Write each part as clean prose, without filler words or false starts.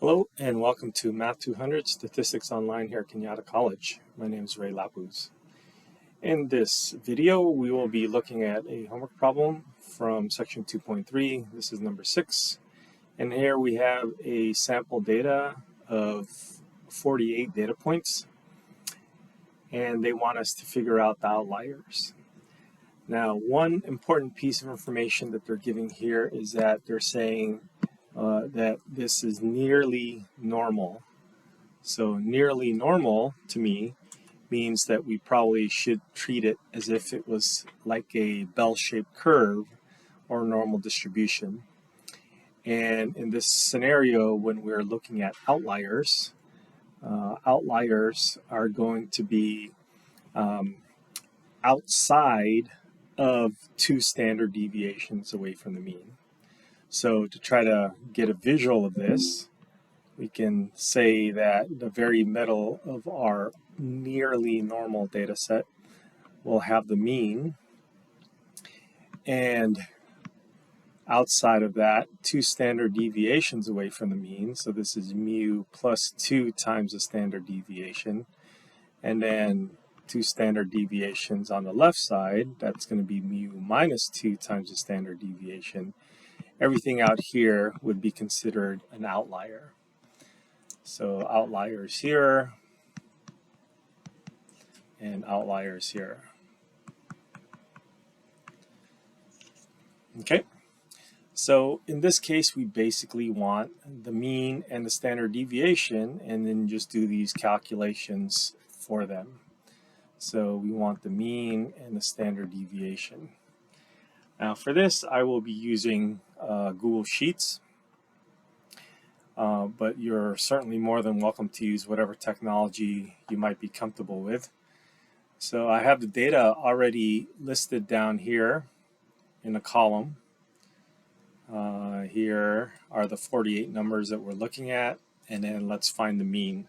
Hello and welcome to Math200 Statistics Online here at Cañada College. My name is Lapuz. In this video, we will be looking at a homework problem from section 2.3. This is number 6. And here we have a sample data of 48 data points. And they want us to figure out the outliers. Now, one important piece of information that they're giving here is that they're saying that this is nearly normal. So nearly normal to me means that we probably should treat it as if it was like a bell-shaped curve or normal distribution. And in this scenario, when we're looking at outliers, outliers are going to be outside of 2 standard deviations away from the mean. So to try to get a visual of this, we can say that the very middle of our nearly normal data set will have the mean, and outside of that, 2 standard deviations away from the mean, so this is mu plus 2 times the standard deviation, and then 2 standard deviations on the left side, that's going to be mu minus 2 times the standard deviation. Everything out here would be considered an outlier. So outliers here and outliers here. Okay, so in this case we basically want the mean and the standard deviation and then just do these calculations for them. So we want the mean and the standard deviation. Now for this I will be using Google Sheets, but you're certainly more than welcome to use whatever technology you might be comfortable with. So I have the data already listed down here in a column. Here are the 48 numbers that we're looking at, and then let's find the mean.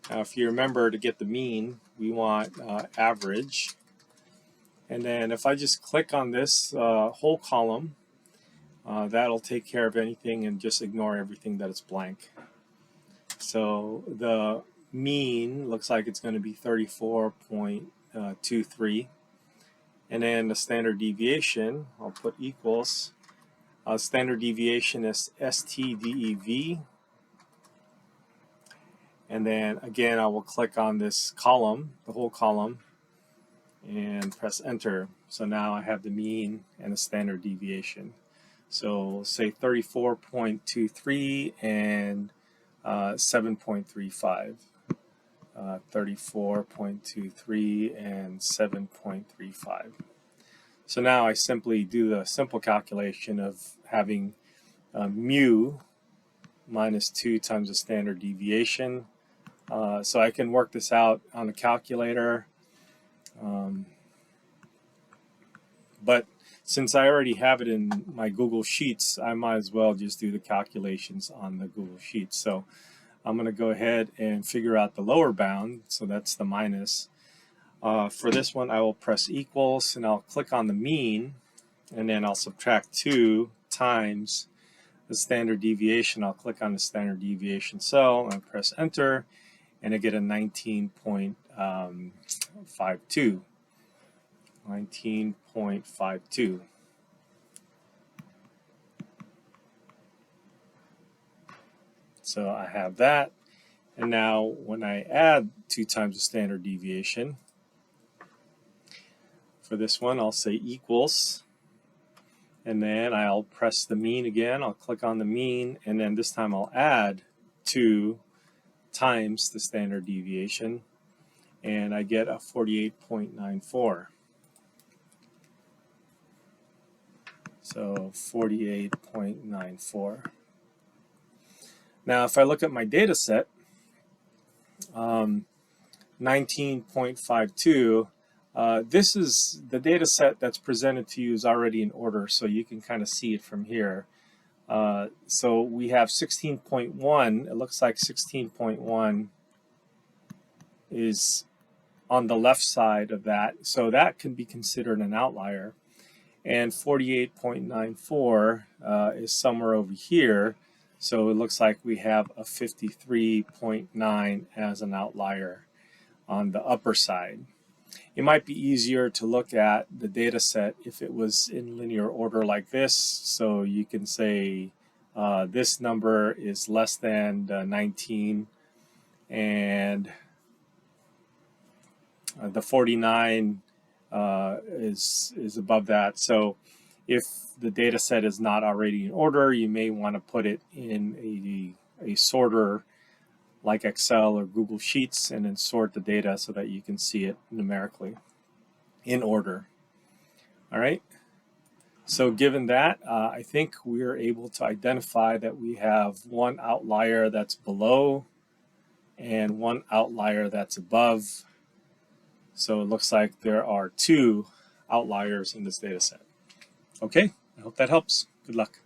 Now if you remember, to get the mean we want average, and then if I just click on this whole column, that'll take care of anything and just ignore everything that is blank. So the mean looks like it's going to be 34.23, and then the standard deviation, I'll put equals. Standard deviation is STDEV, and then again I will click on this column, the whole column, and press enter. So now I have the mean and the standard deviation. So say 34.23 and 7.35. 34.23 and 7.35. So now I simply do the simple calculation of having mu minus 2 times the standard deviation. So I can work this out on a calculator. But since I already have it in my Google Sheets, I might as well just do the calculations on the Google Sheets. So I'm going to go ahead and figure out the lower bound, so that's the minus. For this one, I will press equals, and I'll click on the mean, and then I'll subtract 2 times the standard deviation. I'll click on the standard deviation cell, and I'll press enter, and I get a 19.52. 19.52. So I have that, and now when I add 2 times the standard deviation, for this one I'll say equals, and then I'll press the mean again. I'll click on the mean, and then this time I'll add 2 times the standard deviation, and I get a 48.94. So 48.94. Now if I look at my data set, 19.52, this is the data set that's presented to you is already in order, so you can kind of see it from here. So we have 16.1. It looks like 16.1 is on the left side of that, so that can be considered an outlier. And 48.94 is somewhere over here, So it looks like we have a 53.9 as an outlier on the upper side. It might be easier to look at the data set if it was in linear order like this. So you can say this number is less than 19 and the 49 is above that. So if the data set is not already in order, you may want to put it in a sorter like Excel or Google Sheets and then sort the data so that you can see it numerically in order. All right. So given that, I think we're able to identify that we have one outlier that's below and one outlier that's above. So it looks like there are two outliers in this data set. Okay, I hope that helps. Good luck.